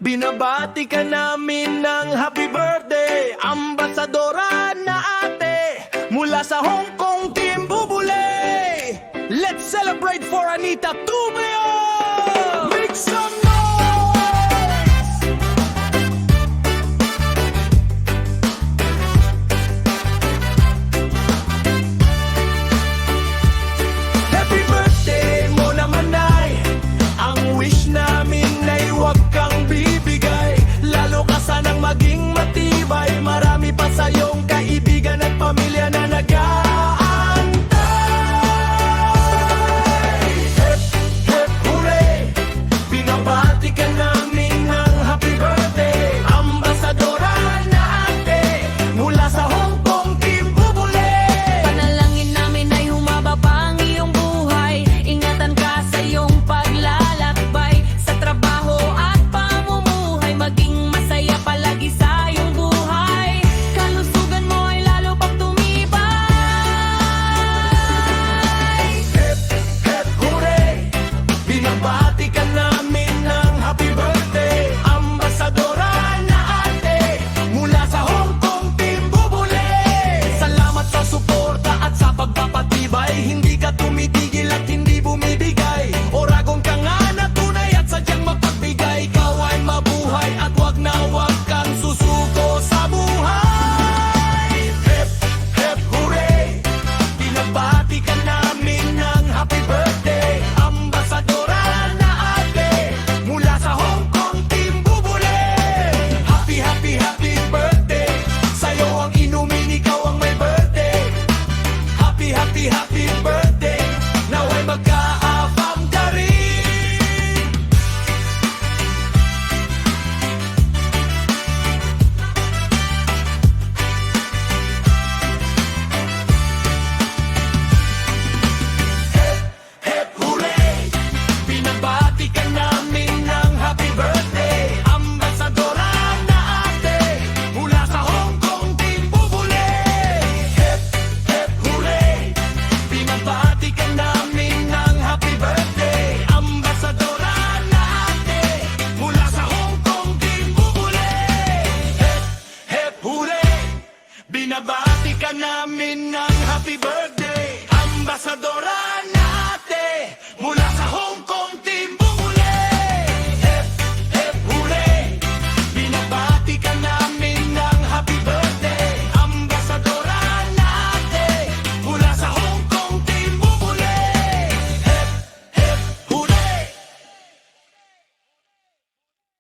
Binabati ka namin ng happy birthday, ambasadora na ate, mula sa Hong Kong Team Bubule. Let's celebrate for Anita Tubeo! Make some noise! Happy birthday mo naman ay, ang wish namin ay huwag kang bibigay. Lalo ka sanang maging matibay, marami pa sa'yong kaibigan at pamilya na nag-aantay. Hep, hep, hooray! Binabati ka namin ng happy birthday, ambasadora na ate, mula sa Hong Kong Team Bubule. Panalangin namin ay humaba pa ang iyong buhay. Ingatan ka sa iyong paglalakbay, sa trabaho at pamumuhay, maging masaya palagi sa iyong buhay. Kalusugan mo ay lalo pang tumibay. Hep, hep, hooray! Binabati